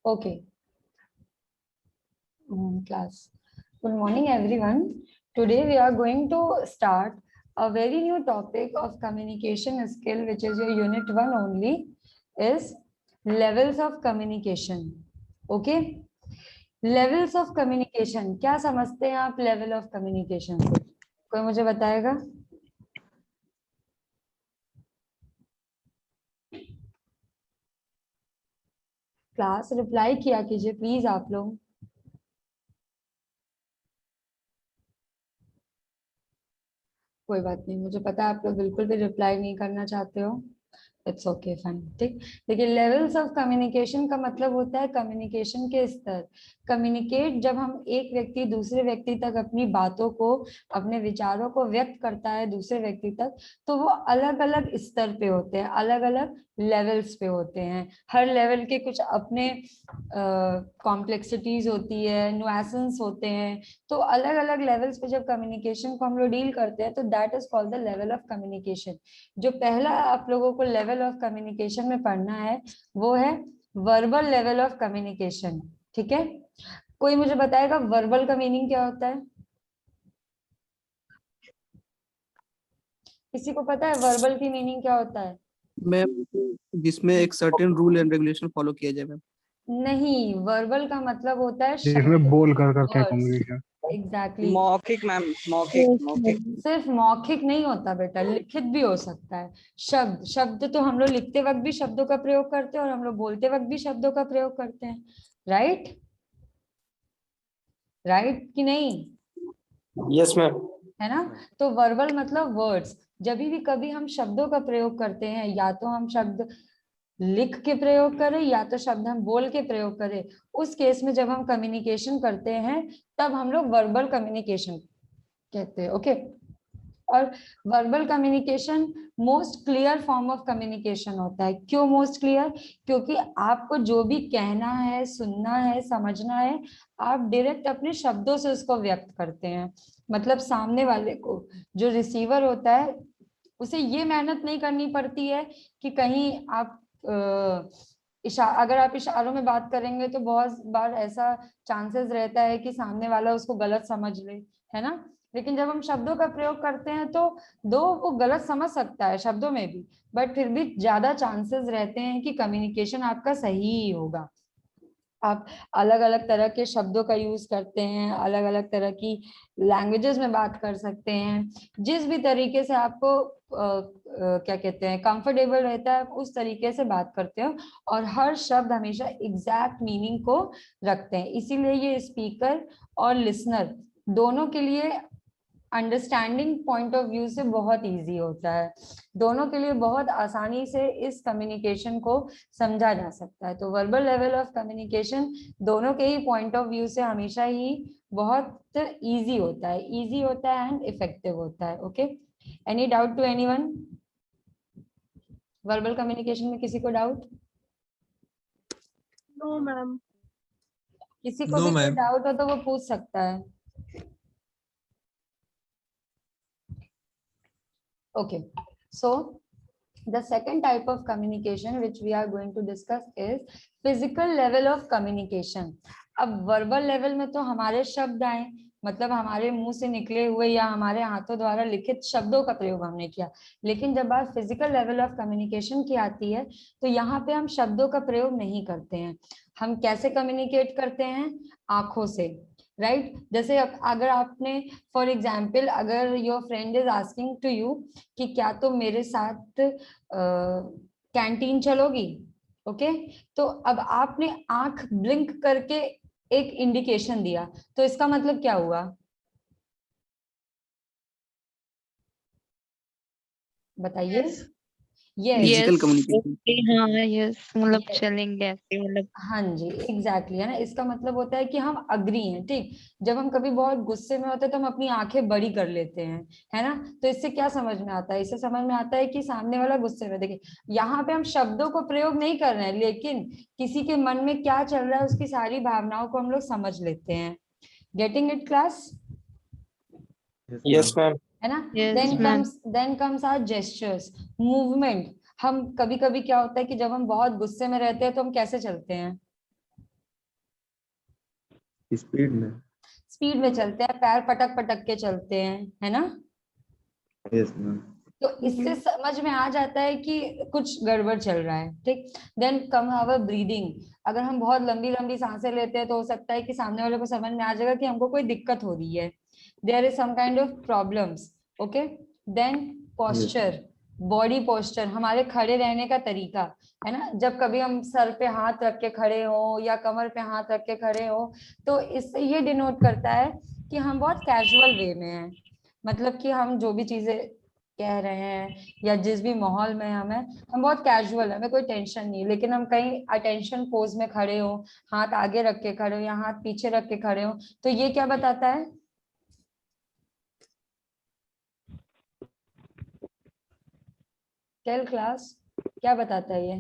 Okay. Class. Good morning, everyone. Today we are going to start a very new topic of communication skill, which is your unit 1 only, is levels of communication. Okay. Levels of communication. क्या समझते हैं आप level of communication से? कोई मुझे बताएगा? Class reply किया कीजिए प्लीज आप लोग. कोई बात नहीं, मुझे पता है आप लोग बिल्कुल भी रिप्लाई नहीं करना चाहते हो. It's okay fine. ठीक. देखिए, लेवल्स ऑफ कम्युनिकेशन का मतलब होता है कम्युनिकेशन के स्तर. कम्युनिकेट जब हम एक व्यक्ति दूसरे व्यक्ति तक अपनी बातों को, अपने विचारों को व्यक्त करता है दूसरे व्यक्ति तक, तो वो अलग अलग स्तर पे होते हैं, अलग अलग लेवल्स पे होते हैं. हर लेवल के कुछ अपने कॉम्प्लेक्सिटीज होती है, नुएंसेस होते हैं. तो अलग अलग लेवल्स पे जब कम्युनिकेशन को हम लोग डील करते हैं तो that is called the level of communication. जो पहला आप लोगों को लेवल ऑफ कम्युनिकेशन में पढ़ना है वो है वर्बल लेवल ऑफ कम्युनिकेशन. ठीक है. कोई मुझे बताएगा वर्बल का मीनिंग क्या होता है? किसी को पता है वर्बल की मीनिंग क्या होता है? मैम, जिसमें एक certain rule and regulation follow किया जाए मैम. नहीं, वर्बल का मतलब होता है जिसमें बोल कर करते हैं वर्ड्स. कम्युनिकेशन. एग्जैक्टली. मौखिक मैम, मौखिक. सिर्फ मौखिक नहीं होता बेटा, लिखित भी हो सकता है. शब्द शब्द तो हम लोग लिखते वक्त भी शब्दों का प्रयोग करते हैं और हम लोग बोलते वक्त भी शब्दों का प्रयोग करते हैं. राइट? राइट कि नहीं? Yes ma'am. है ना. तो वर्बल मतलब वर्ड्स. जब भी कभी हम शब्दों का प्रयोग करते हैं, या तो हम शब्द लिख के प्रयोग करें या तो शब्द हम बोल के प्रयोग करें, उस केस में जब हम कम्युनिकेशन करते हैं तब हम लोग वर्बल कम्युनिकेशन कहते हैं. ओके. और verbal communication most clear form of communication होता है. क्यों मोस्ट क्लियर? क्योंकि आपको जो भी कहना है, सुनना है, समझना है, आप डायरेक्ट अपने शब्दों से उसको व्यक्त करते हैं. मतलब सामने वाले को, जो रिसीवर होता है, उसे ये मेहनत नहीं करनी पड़ती है कि कहीं आप अगर आप इशारों में बात करेंगे तो बहुत बार ऐसा चांसेस रहता है कि सामने वाला उसको गलत समझ ले. है ना. लेकिन जब हम शब्दों का प्रयोग करते हैं तो दो वो गलत समझ सकता है शब्दों में भी, बट फिर भी ज्यादा चांसेस रहते हैं कि कम्युनिकेशन आपका सही ही होगा. आप अलग अलग तरह के शब्दों का यूज करते हैं, अलग अलग तरह की लैंग्वेजेस में बात कर सकते हैं. जिस भी तरीके से आपको क्या कहते हैं कंफर्टेबल रहता है उस तरीके से बात करते हो. और हर शब्द हमेशा एग्जैक्ट मीनिंग को रखते हैं. इसीलिए ये स्पीकर और लिसनर दोनों के लिए अंडरस्टैंडिंग पॉइंट ऑफ व्यू से बहुत इजी होता है. दोनों के लिए बहुत आसानी से इस कम्युनिकेशन को समझा जा सकता है. तो वर्बल लेवल ऑफ कम्युनिकेशन दोनों के ही पॉइंट ऑफ व्यू से हमेशा ही बहुत इजी होता है. इजी होता है एंड इफेक्टिव होता है. Okay. Any doubt to anyone? Verbal communication में किसी को डाउट? No ma'am. किसी को भी कोई डाउट हो तो वो पूछ सकता है. Okay, so the second type of communication which we are going to discuss is physical level of communication. अब verbal level में तो हमारे शब्द आए, मतलब हमारे मुंह से निकले हुए या हमारे हाथों द्वारा लिखित शब्दों का प्रयोग हमने किया. लेकिन जब बात फिजिकल लेवल ऑफ कम्युनिकेशन की आती है तो यहाँ पे हम शब्दों का प्रयोग नहीं करते हैं. हम कैसे कम्युनिकेट करते हैं? आंखों से. राइट. जैसे अगर आपने फॉर एग्जाम्पल, अगर your friend is asking to you कि क्या तुम मेरे साथ कैंटीन चलोगी. ओके. तो अब आपने आंख ब्लिंक करके एक इंडिकेशन दिया, तो इसका मतलब क्या हुआ? बताइए. Physical communication. हाँ यस, मतलब चलेंगे ऐसे, मतलब हाँ जी, एग्जैक्टली. है ना. इसका मतलब होता है कि हम अग्री हैं. ठीक. जब हम कभी बहुत गुस्से में होते हैं तो हम अपनी आंखें बड़ी कर लेते हैं. है ना. तो इससे क्या समझ में आता है? इससे समझ में आता है कि सामने वाला गुस्से में. देखिए, यहाँ पे हम शब्दों को प्रयोग नहीं कर रहे हैं, लेकिन किसी के मन में क्या चल रहा है उसकी सारी भावनाओं को हम लोग समझ लेते हैं. Getting it class? Yes ma'am. है ना. Yes, then comes our gestures, movement. हम कभी कभी क्या होता है कि जब हम बहुत गुस्से में रहते हैं तो हम कैसे चलते हैं? स्पीड में। स्पीड में चलते हैं, पैर पटक पटक के चलते हैं, है ना। Yes ma'am. तो इससे समझ में आ जाता है कि कुछ गड़बड़ चल रहा है, ठीक। Then come our breathing. अगर हम बहुत लंबी लंबी सांसें लेते हैं तो हो सकता है कि सामने वाले को समझ में आ जाएगा कि हमको कोई दिक्कत हो रही है, there is some kind of problems, okay. Then posture, body posture, हमारे खड़े रहने का तरीका, है ना। जब कभी हम सर पे हाथ रख के खड़े हो या कमर पे हाथ रख के खड़े हो, तो इससे ये डिनोट करता है कि हम बहुत कैजुअल वे में हैं, मतलब कि हम जो भी चीजें कह रहे हैं या जिस भी माहौल में हम बहुत कैजुअल है, हमें कोई टेंशन नहीं। लेकिन हम कहीं अटेंशन पोज में खड़े हो, हाथ आगे रख के खड़े हो या हाथ पीछे रख के खड़े हो, तो ये क्या बताता है? टेल क्लास, क्या बताता है ये?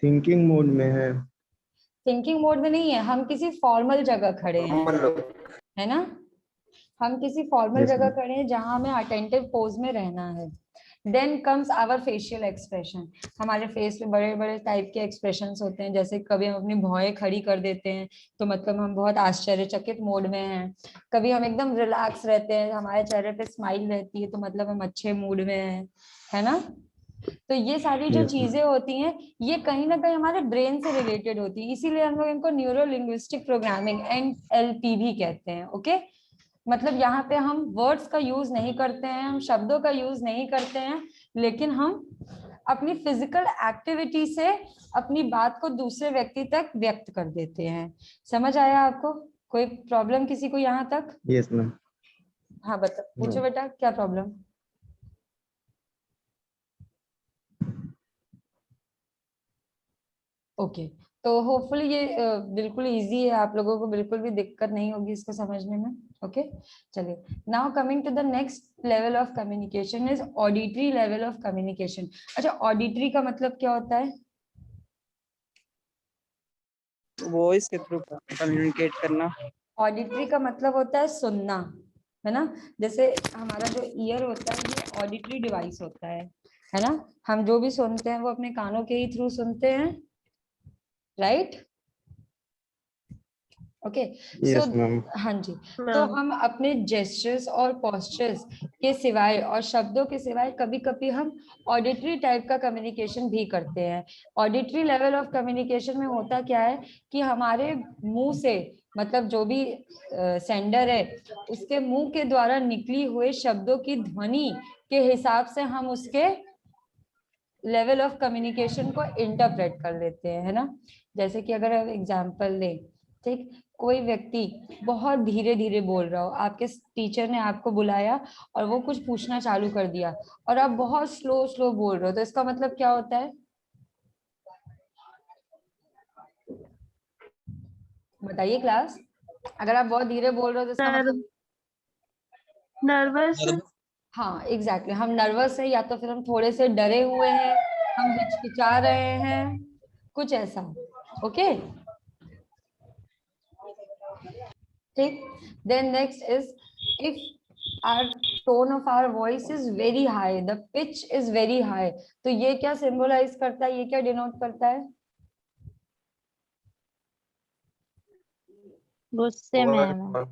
थिंकिंग मोड में है। थिंकिंग मोड में नहीं है, हम किसी फॉर्मल जगह खड़े हैं, है ना। हम किसी फॉर्मल Yes, जगह ma'am. खड़े हैं जहां हमें अटेंटिव पोज में रहना है। Then comes our facial expression. हमारे फेस पे बड़े बड़े टाइप के एक्सप्रेशंस होते हैं, जैसे कभी हम अपनी भौहें खड़ी कर देते हैं तो मतलब हम बहुत आश्चर्यचकित मोड में हैं। कभी हम एकदम रिलैक्स रहते हैं, हमारे चेहरे पे स्माइल रहती है तो मतलब हम अच्छे मूड में हैं, है ना। तो ये सारी जो Yes, ma'am. चीजें होती हैं ये कहीं ना कहीं हमारे ब्रेन से रिलेटेड होती है, इसीलिए हम लोग इनको न्यूरो लिंग्विस्टिक प्रोग्रामिंग NLP भी कहते हैं, ओके। मतलब यहाँ पे हम वर्ड्स का यूज नहीं करते हैं, हम शब्दों का यूज नहीं करते हैं, लेकिन हम अपनी फिजिकल एक्टिविटी से अपनी बात को दूसरे व्यक्ति तक व्यक्त कर देते हैं। समझ आया आपको? कोई प्रॉब्लम किसी को यहाँ तक? Yes, ma'am. हाँ बता, पूछो बेटा, क्या प्रॉब्लम? ओके, तो होपफुली ये बिल्कुल इजी है, आप लोगों को बिल्कुल भी दिक्कत नहीं होगी इसको समझने में, ओके। चलिए, now coming to the next level of communication is auditory level of communication. अच्छा, ऑडिटरी का मतलब क्या होता है? वॉइस के थ्रू कम्युनिकेट करना। ऑडिटरी का मतलब होता है सुनना, है ना। जैसे हमारा जो ईयर होता है ये ऑडिटरी डिवाइस होता है ना। हम जो भी सुनते हैं वो अपने कानों के ही थ्रू सुनते हैं, राइट? Okay, Yes, ma'am. हाँ जी। तो हम अपने जेस्चर्स और पोस्चर्स के सिवाय और शब्दों के सिवाय कभी कभी हम ऑडिटरी टाइप का कम्युनिकेशन भी करते हैं। ऑडिटरी लेवल ऑफ कम्युनिकेशन में होता क्या है कि हमारे मुंह से, मतलब जो भी सेंडर है उसके मुंह के द्वारा निकली हुए शब्दों की ध्वनि के हिसाब से हम उसके लेवल ऑफ कम्युनिकेशन को इंटरप्रेट कर लेते हैं, है ना। जैसे कि अगर आप एग्जांपल लें, ठीक, कोई व्यक्ति बहुत धीरे धीरे बोल रहा हो, आपके टीचर ने आपको बुलाया और वो कुछ पूछना चालू कर दिया और आप बहुत स्लो स्लो बोल रहे हो, तो इसका मतलब क्या होता है? बताइए क्लास, अगर आप बहुत धीरे बोल रहे हो तो इसका मतलब? नर्वस। हाँ एग्जैक्टली, हम नर्वस है, या तो फिर हम थोड़े से डरे हुए हैं, हम हिचकिचा रहे हैं, कुछ ऐसा, ओके। ठीक, then next is if our tone of our voice is very high, the pitch is very high, तो ये क्या symbolize करता है, ये क्या denote करता है? गुस्से में है मैम।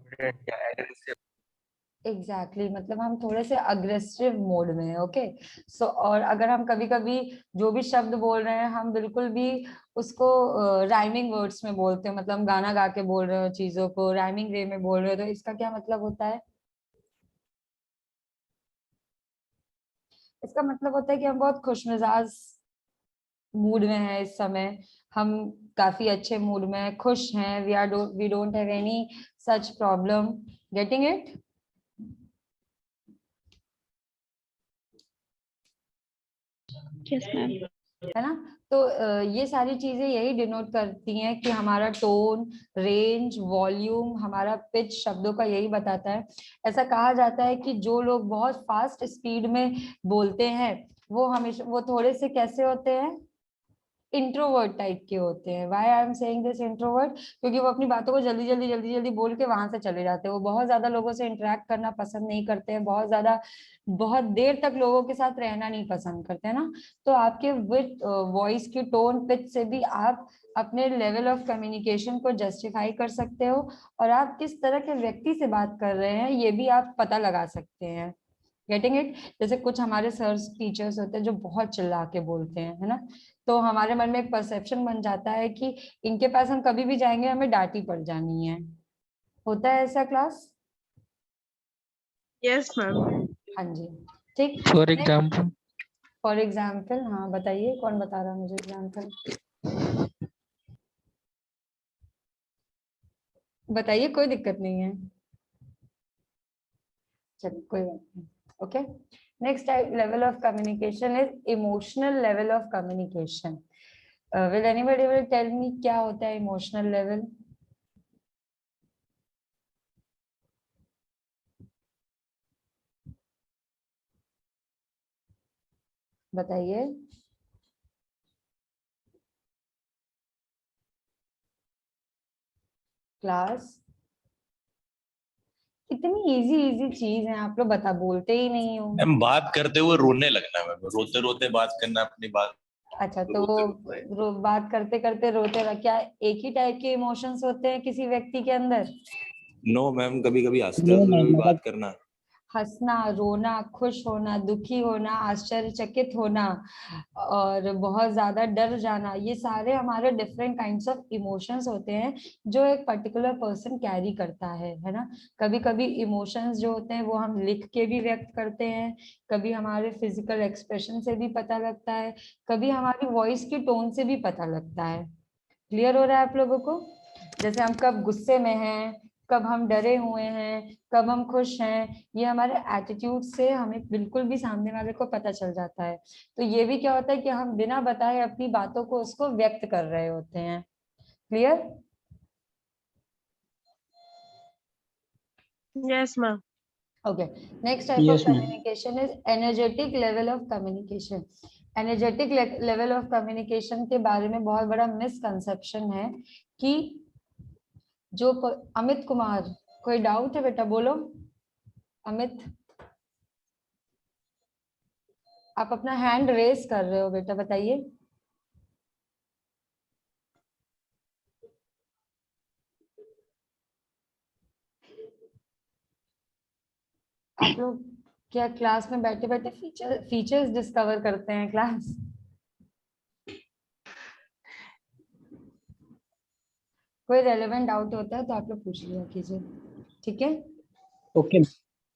एग्जैक्टली मतलब हम थोड़े से अग्रेसिव मोड में है, ओके। सो और अगर हम कभी कभी जो भी शब्द बोल रहे हैं हम बिल्कुल भी उसको राइमिंग वर्ड्स में बोलते हैं, मतलब हम गाना गा के बोल रहे हो, चीजों को राइमिंग वे में बोल रहे हो, तो इसका क्या मतलब होता है? इसका मतलब होता है कि हम बहुत खुशमिजाज मूड में है इस समय, हम काफी अच्छे मूड में है, खुश हैं, we don't have any such problem. Getting it? Yes ma'am. है ना। तो ये सारी चीजें यही डिनोट करती हैं कि हमारा टोन, रेंज, वॉल्यूम, हमारा पिच शब्दों का यही बताता है। ऐसा कहा जाता है कि जो लोग बहुत फास्ट स्पीड में बोलते हैं वो हमेशा, वो थोड़े से कैसे होते हैं? इंट्रोवर्ट टाइप के होते हैं। Why I am saying this introvert, क्योंकि वो अपनी बातों को जल्दी जल्दी जल्दी जल्दी बोल के वहां से चले जाते हैं। वो बहुत ज्यादा लोगों से इंटरेक्ट करना पसंद नहीं करते हैं, बहुत ज्यादा बहुत देर तक लोगों के साथ रहना नहीं पसंद करते हैं ना। तो आपके विद वॉइस की टोन पिच से भी आप अपने लेवल ऑफ कम्युनिकेशन को जस्टिफाई कर सकते हो, और आप किस तरह के व्यक्ति से बात कर रहे हैं ये भी आप पता लगा सकते हैं। Getting it? जैसे कुछ हमारे सर्स टीचर्स होते हैं जो बहुत चिल्ला के बोलते हैं, है ना, तो हमारे मन में एक परसेप्शन बन जाता है कि इनके पास हम कभी भी जाएंगे हमें डांटी पड़ जानी है। होता है ऐसा क्लास? Yes ma'am. हाँ जी, ठीक। For example? फॉर एग्जाम्पल, हाँ बताइए, कौन बता रहा है मुझे एग्जाम्पल? बताइए, कोई दिक्कत नहीं है, चलिए कोई बात नहीं। Okay, next level of communication is emotional level of communication. Will anybody will tell me क्या होता है इमोशनल लेवल? बताइए। क्लास, इतनी इजी इजी चीज है, आप लोग बता बोलते ही नहीं हो। हम बात करते हुए रोने लगना है, रोते रोते बात करना अपनी बात। अच्छा, तो वो बात करते करते रोते रह, क्या एक ही टाइप के इमोशंस होते हैं किसी व्यक्ति के अंदर? नो मैम, कभी कभी हंसते हुए भी बात करना। हंसना, रोना, खुश होना, दुखी होना, आश्चर्यचकित होना और बहुत ज्यादा डर जाना, ये सारे हमारे डिफरेंट काइंड्स ऑफ इमोशंस होते हैं जो एक पर्टिकुलर पर्सन कैरी करता है ना। कभी कभी इमोशंस जो होते हैं वो हम लिख के भी व्यक्त करते हैं, कभी हमारे फिजिकल एक्सप्रेशन से भी पता लगता है, कभी हमारी वॉइस की टोन से भी पता लगता है। क्लियर हो रहा है आप लोगों को? जैसे हम कब गुस्से में हैं, कब हम डरे हुए हैं, कब हम खुश हैं, ये हमारे एटीट्यूड से हमें बिल्कुल भी सामने वाले को पता चल जाता है। तो ये भी क्या होता है कि हम बिना बताए अपनी बातों को उसको व्यक्त कर रहे होते हैं। Clear? Yes ma'am. Okay, next type of communication is energetic level of communication. Energetic level of communication के बारे में बहुत बड़ा मिसकंसेप्शन है कि जो अमित कुमार, कोई डाउट है बेटा? बोलो अमित, आप अपना हैंड रेस कर रहे हो बेटा, बताइए। आप लोग क्या क्लास में बैठे बैठे फीचर्स डिस्कवर करते हैं क्लास? कोई रेलेवेंट डाउट होता है तो आप लोग पूछ लिया कीजिए, ठीक है? Okay.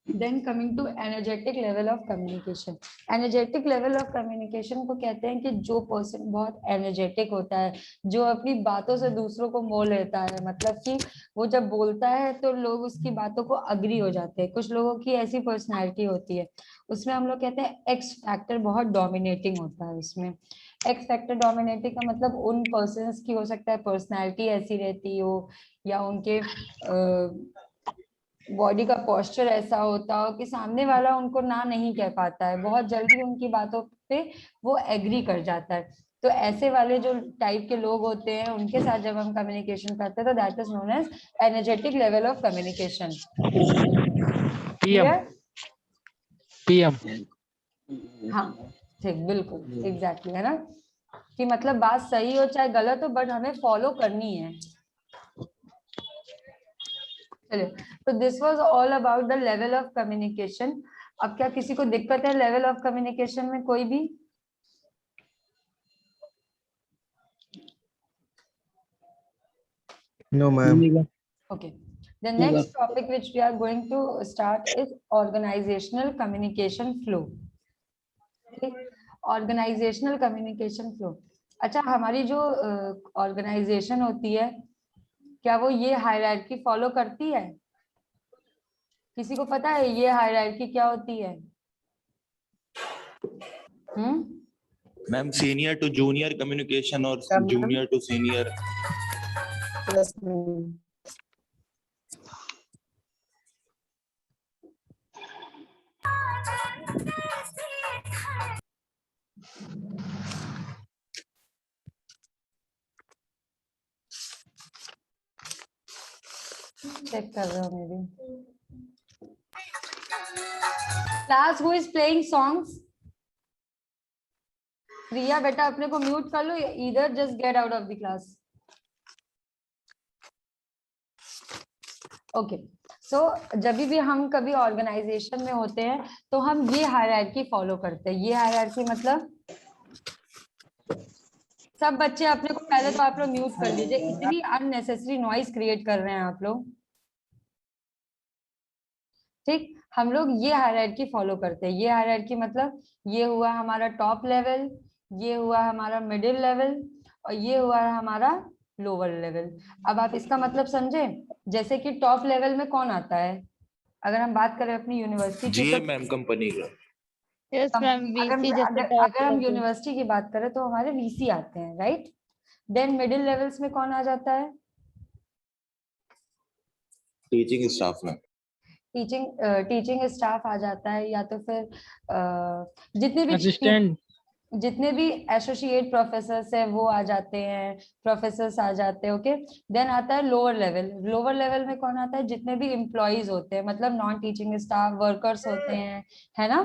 Then coming to energetic level of communication. Energetic level of communication को कहते हैं कि जो पर्सन बहुत एनर्जेटिक होता है, जो अपनी बातों से दूसरों को मोह लेता है, मतलब कि वो जब बोलता है तो लोग उसकी बातों को अग्री हो जाते हैं। कुछ लोगों की ऐसी पर्सनैलिटी होती है, उसमें हम लोग कहते हैं एक्स फैक्टर बहुत डोमिनेटिंग होता है। उसमें एक्स फैक्टर डोमिनेटिंग का मतलब उन पर्सन्स की हो सकता है पर्सनैलिटी ऐसी रहती हो, या उनके बॉडी का पोस्चर ऐसा होता हो कि सामने वाला उनको ना नहीं कह पाता है, बहुत जल्दी उनकी बातों पे वो एग्री कर जाता है। तो ऐसे वाले जो टाइप के लोग होते हैं उनके साथ जब हम कम्युनिकेशन करते हैं तो that is known as energetic level of communication. PM. PM. हाँ ठीक, बिल्कुल एग्जैक्टली, है ना, कि मतलब बात सही हो चाहे गलत हो बट हमें फॉलो करनी है। चलिए, तो this was all about the level of communication. अब क्या किसी को दिक्कत है लेवल ऑफ कम्युनिकेशन में? कोई भी? No, ma'am. Okay, the next topic which we are going to start is organizational communication flow. Organizational communication flow. अच्छा, हमारी जो ऑर्गेनाइजेशन होती है क्या वो ये हायरार्की फॉलो करती है? किसी को पता है ये हायरार्की क्या होती है? Ma'am senior to junior communication और जूनियर टू सीनियर। चेक कर रहे हो मेरी class who is playing songs. Priya बेटा अपने को म्यूट कर लो, इधर just get out of the class. Okay so जब भी हम कभी ऑर्गेनाइजेशन में होते हैं तो हम ये हायरार्की फॉलो करते हैं। ये हायरार्की मतलब सब बच्चे अपने को पहले तो आप लोग म्यूट कर लीजिए, इतनी अननेसेसरी नॉइज क्रिएट कर रहे हैं आप लोग। ठीक, हम लोग ये हायरार्की फॉलो करते हैं। ये हायरार्की मतलब ये हुआ हमारा टॉप लेवल, ये हुआ हमारा मिडिल लेवल और ये हुआ हमारा लोअर लेवल। अब आप इसका मतलब समझे, जैसे कि टॉप लेवल में कौन आता है, अगर हम बात करें अपनी यूनिवर्सिटी की जीए मैम कंपनी का। यस मैम, वीसी जैसे अगर टॉप हम लेवल। यूनिवर्सिटी की बात करें तो हमारे वीसी आते हैं, राइट। देन मिडिल लेवल्स में कौन आ जाता है, टीचिंग स्टाफ में टीचिंग स्टाफ आ जाता है, या तो फिर असिस्टेंट। जितने भी एसोसिएट प्रोफेसर्स हैं वो आ जाते हैं, प्रोफेसर्स आ जाते हैं। ओके, देन आता है लोअर लेवल। लोअर लेवल में कौन आता है, जितने भी एम्प्लॉइज होते हैं, मतलब नॉन टीचिंग स्टाफ वर्कर्स होते हैं, है ना।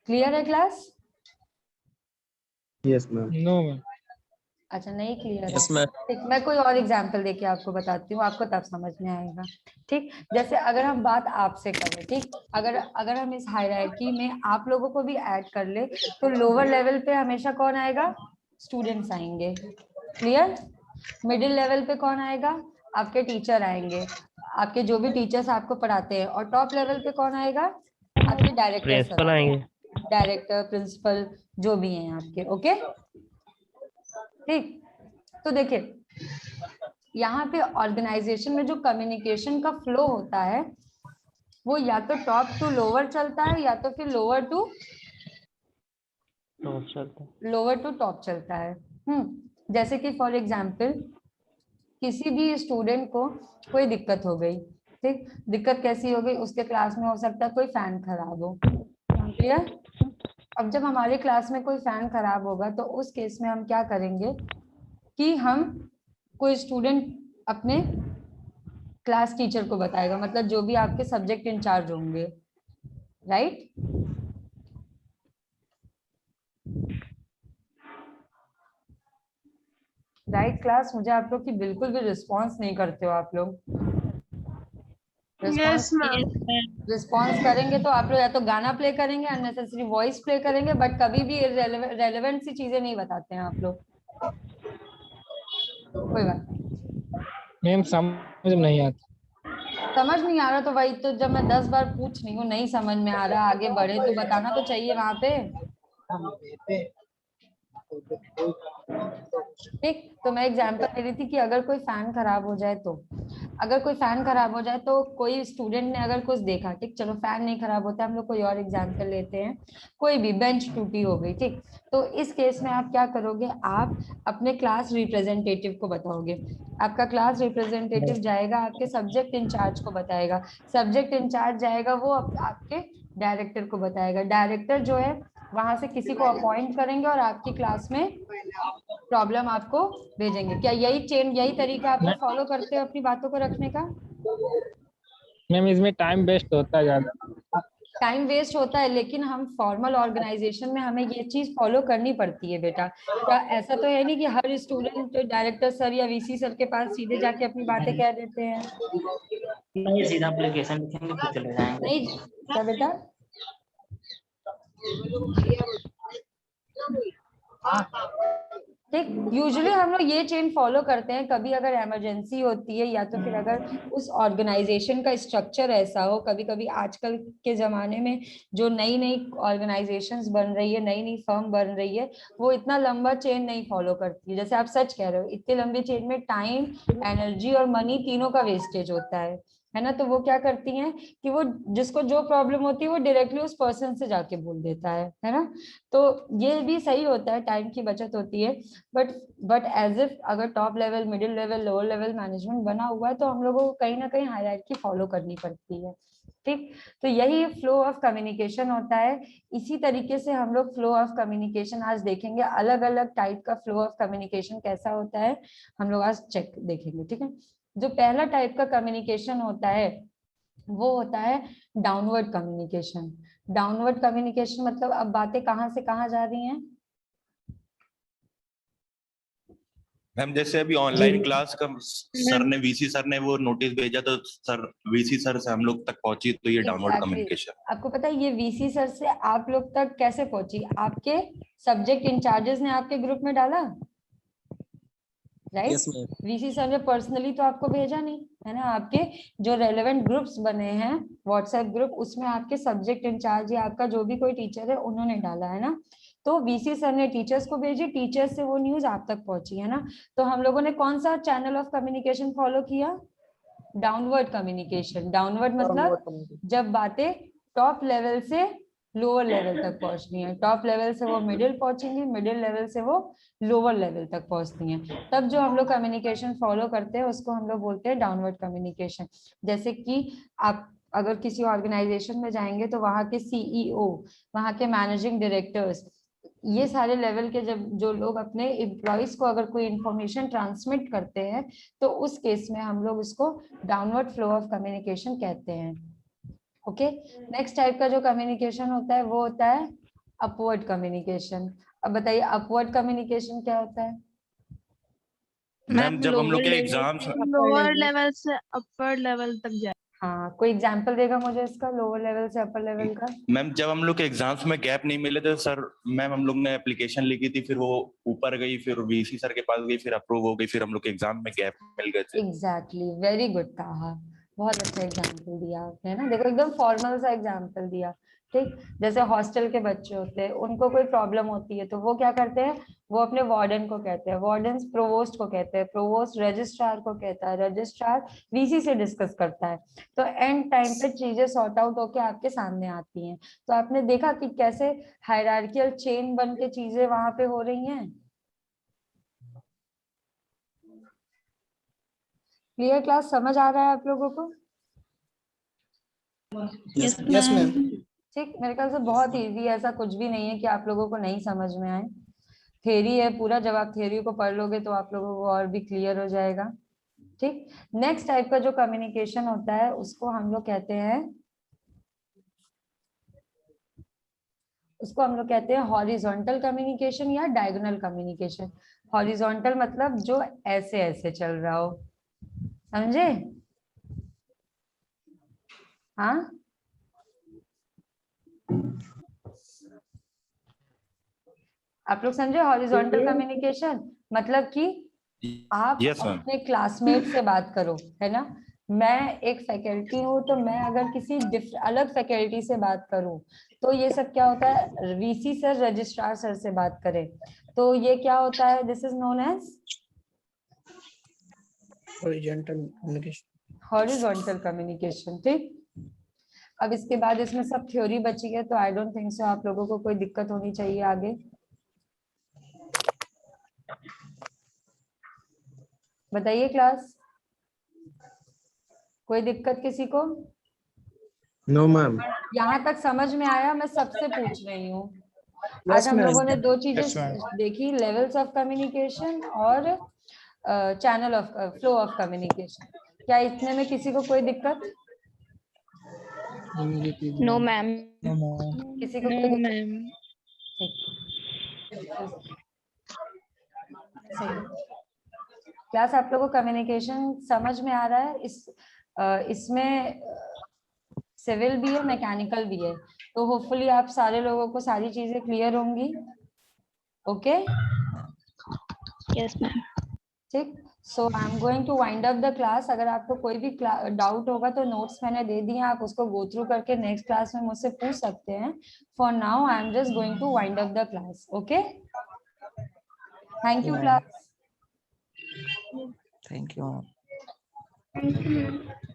क्लियर है class? Yes ma'am. No ma'am. अच्छा नहीं क्लियर यस है, मैम। ठीक, मैं कोई और एग्जांपल देके आपको बताती हूँ, आपको तब समझ में आएगा। ठीक, जैसे अगर हम बात आपसे करें, ठीक, अगर हम इस हायरार्की में आप लोगों को भी ऐड कर ले तो लोअर लेवल पे हमेशा कौन आएगा, स्टूडेंट्स आएंगे। क्लियर? मिडिल लेवल पे कौन आएगा, आपके टीचर आएंगे, आपके जो भी टीचर्स आपको पढ़ाते हैं। और टॉप लेवल पे कौन आएगा, आपके डायरेक्टर प्रिंसिपल आएंगे। डायरेक्टर प्रिंसिपल जो भी हैं आपके। ओके ठीक, तो देखिए यहाँ पे ऑर्गेनाइजेशन में जो कम्युनिकेशन का फ्लो होता है वो या तो टॉप टू लोअर चलता है या तो फिर लोअर टू टॉप चलता है। जैसे कि फॉर एग्जांपल किसी भी स्टूडेंट को कोई दिक्कत हो गई, ठीक, दिक्कत कैसी हो गई, उसके क्लास में हो सकता है कोई फैन खराब हो। क्लियर? अब जब हमारे क्लास में कोई फैन खराब होगा तो उस केस में हम क्या करेंगे कि हम कोई स्टूडेंट अपने क्लास टीचर को बताएगा, मतलब जो भी आपके सब्जेक्ट इंचार्ज होंगे, राइट। राइट क्लास, मुझे आप लोग की बिल्कुल भी रिस्पॉन्स नहीं करते हो आप लोग। रिस्पॉन्स करेंगे तो आप लोग या तो गाना प्ले करेंगे, अननेसेसरी वॉइस प्ले करेंगे, बट कभी भी रेलेवेंट सी चीजें नहीं बताते हैं आप लोग। कोई बात नहीं, मैम समझ नहीं आता। समझ नहीं आ रहा तो वही तो, जब मैं 10 बार पूछ रही हूँ नहीं समझ में आ रहा, आगे बढ़े तो बताना तो चाहिए वहां पे। ठीक, तो मैं एग्जांपल दे रही थी कि अगर कोई फैन खराब हो जाए तो, अगर कोई फैन खराब हो जाए तो कोई स्टूडेंट ने अगर कुछ देखा, ठीक, चलो फैन नहीं खराब होता, हम लोग कोई और एग्जांपल लेते हैं, कोई भी बेंच टूटी हो गई, ठीक, तो इस केस में आप क्या करोगे, आप अपने क्लास रिप्रेजेंटेटिव को बताओगे। आपका क्लास रिप्रेजेंटेटिव जाएगा आपके सब्जेक्ट इंचार्ज को बताएगा, सब्जेक्ट इंचार्ज जाएगा वो आपके डायरेक्टर को बताएगा, डायरेक्टर जो है वहां से किसी को अपॉइंट करेंगे और आपकी क्लास में प्रॉब्लम आपको भेजेंगे। क्या यही चेन, यही तरीका आप लोग फॉलो करते हो अपनी बातों को रखने का? मैम इसमें टाइम वेस्ट होता है ज्यादा। टाइम वेस्ट होता है, लेकिन हम फॉर्मल ऑर्गेनाइजेशन में हमें ये चीज फॉलो करनी पड़ती है बेटा। क्या ऐसा तो है नहीं कि हर स्टूडेंट डायरेक्टर सर या वीसी सर के पास सीधे जाके अपनी बातें कह देते हैं? नहीं, सीधा एप्लीकेशन लिखेंगे फिर चले जाएंगे। नहीं क्या बेटा? ठीक, यूजुअली हम लोग ये चेन फॉलो करते हैं, कभी अगर इमरजेंसी होती है या तो फिर अगर उस ऑर्गेनाइजेशन का स्ट्रक्चर ऐसा हो, कभी कभी आजकल के जमाने में जो नई नई ऑर्गेनाइजेशंस बन रही है, नई नई फर्म बन रही है, वो इतना लंबा चेन नहीं फॉलो करती है। जैसे आप सच कह रहे हो, इतनी लंबी चेन में टाइम, एनर्जी और मनी तीनों का वेस्टेज होता है ना। तो वो क्या करती हैं कि वो जिसको जो प्रॉब्लम होती है वो डायरेक्टली उस पर्सन से जाके बोल देता है ना। तो ये भी सही होता है, टाइम की बचत होती है, बट एज इफ अगर top level, middle level, lower level management बना हुआ है तो हम लोगों को कहीं ना कहीं हायरार्की फॉलो करनी पड़ती है। ठीक, तो यही फ्लो ऑफ कम्युनिकेशन होता है। इसी तरीके से हम लोग फ्लो ऑफ कम्युनिकेशन आज देखेंगे, अलग अलग टाइप का फ्लो ऑफ कम्युनिकेशन कैसा होता है हम लोग आज चेक देखेंगे। ठीक है, जो पहला टाइप का कम्युनिकेशन होता है वो होता है डाउनवर्ड कम्युनिकेशन। डाउनवर्ड कम्युनिकेशन मतलब अब बातें कहाँ से कहाँ जा रही हैं? मैम जैसे अभी ऑनलाइन क्लास का सर ने वीसी सर ने वो नोटिस भेजा तो सर वीसी सर से हम लोग तक पहुंची, तो ये डाउनवर्ड Exactly. कम्युनिकेशन। आपको पता है ये वीसी सर से आप लोग तक कैसे पहुंची? आपके सब्जेक्ट इंचार्जेस ने आपके ग्रुप में डाला, right? Yes, ma'am. VC sir ने पर्सनली तो आपको भेजा नहीं, है ना? आपके जो रेलेवेंट ग्रुप्स बने हैं व्हाट्सएप ग्रुप, उसमें आपके सब्जेक्ट इंचार्ज या आपका जो भी कोई टीचर है उन्होंने डाला, है ना? तो वीसी सर ने टीचर्स को भेजी, टीचर्स से वो न्यूज आप तक पहुंची, है ना? तो हम लोगों ने कौन सा चैनल ऑफ कम्युनिकेशन फॉलो किया? Downward communication. डाउनवर्ड मतलब जब बातें टॉप लेवल से लोअर लेवल तक पहुंचनी है, टॉप लेवल से वो मिडिल पहुंचेंगी, मिडिल लेवल से वो लोअर लेवल तक पहुंचती हैं, तब जो हम लोग कम्युनिकेशन फॉलो करते हैं उसको हम लोग बोलते हैं डाउनवर्ड कम्युनिकेशन। जैसे कि आप अगर किसी ऑर्गेनाइजेशन में जाएंगे तो वहाँ के सीईओ, वहाँ के मैनेजिंग डायरेक्टर्स, ये सारे लेवल के जब जो लोग अपने एम्प्लॉइज को अगर कोई इंफॉर्मेशन ट्रांसमिट करते हैं तो उस केस में हम लोग उसको डाउनवर्ड फ्लो ऑफ कम्युनिकेशन कहते हैं। ओके, नेक्स्ट टाइप का जो कम्युनिकेशन होता है वो होता है अपवर्ड कम्युनिकेशन। अब बताइए अपवर्ड कम्युनिकेशन क्या होता है? मैम जब हम लोग के एग्जाम्स लोअर लेवल से अपर लेवल तक जाए। हाँ, कोई एग्जांपल देगा मुझे इसका, लोअर लेवल से अपर लेवल का? मैम जब हम लोग के एग्जाम्स में गैप नहीं मिले थे सर, मैम हम लोग ने एप्लीकेशन लिखी थी, फिर वो ऊपर गई, फिर वीसी सर के पास गई, फिर अप्रूव हो गई, फिर हम लोग के एग्जाम में गैप मिल गए थे। एग्जैक्टली, वेरी गुड कहा, बहुत अच्छा एग्जाम्पल दिया आपने ना। देखो एकदम फॉर्मल सा एग्जाम्पल दिया। ठीक, जैसे हॉस्टल के बच्चे होते हैं, उनको कोई प्रॉब्लम होती है तो वो क्या करते हैं, वो अपने वार्डन को कहते हैं, वार्डन प्रोवोस्ट को कहते हैं, प्रोवोस्ट रजिस्ट्रार को कहता है, रजिस्ट्रार वीसी से डिस्कस करता है। तो एंड टाइम पे चीजें सॉर्ट आउट होके आपके सामने आती हैं। तो आपने देखा कि कैसे हायरार्कियल चेन बन के चीजें वहां पे हो रही हैं। क्लियर क्लास, समझ आ रहा है आप लोगों को? Yes, yes, ma'am. ठीक, मेरे ख्याल से बहुत इजी है, ऐसा कुछ भी नहीं है कि आप लोगों को नहीं समझ में आए। थ्योरी है पूरा, जब आप थ्योरी को पढ़ लोगे तो आप लोगों को और भी क्लियर हो जाएगा। ठीक, नेक्स्ट टाइप का जो कम्युनिकेशन होता है उसको हम लोग कहते हैं हॉरिजॉन्टल कम्युनिकेशन या डायगोनल कम्युनिकेशन। हॉरिजॉन्टल मतलब जो ऐसे ऐसे चल रहा हो, समझे? हाँ, आप लोग समझे? हॉरिजॉन्टल कम्युनिकेशन मतलब कि आप Yes, ma'am. अपने क्लासमेट से बात करो, है ना? मैं एक फैकल्टी हूँ तो मैं अगर किसी अलग फैकल्टी से बात करूं तो ये सब क्या होता है, वीसी सर रजिस्ट्रार सर से बात करें तो ये क्या होता है, this is known as Horizontal communication. Horizontal communication. ठीक, अब इसके बाद इसमें सब थ्योरी बची है तो आई डोंट थिंक सो आप लोगों को कोई दिक्कत होनी चाहिए आगे। बताइए क्लास, कोई दिक्कत किसी को? No ma'am. यहाँ तक समझ में आया? मैं सबसे पूछ रही हूँ। Yes, आज हम ma'am. लोगों ने दो चीजें Yes, ma'am. देखी, लेवल्स ऑफ कम्युनिकेशन और channel of flow of communication. क्या इतने में किसी को कोई दिक्कत? No ma'am. किसी को नो कोई दिक्कत? मैम। क्लास, आप लोगों को कम्युनिकेशन समझ में आ रहा है? इसमें सिविल भी है, मैकेनिकल भी है, तो होपफुली आप सारे लोगों को सारी चीजें क्लियर होंगी। Okay, yes ma'am. ठीक, so I am going to wind up the class. अगर आपको कोई भी डाउट होगा तो नोट्स मैंने दे दिए, आप उसको गो थ्रू करके नेक्स्ट क्लास में मुझसे पूछ सकते हैं। For now I am just going to wind up the class. Okay, thank you class. Thank you. Thank you.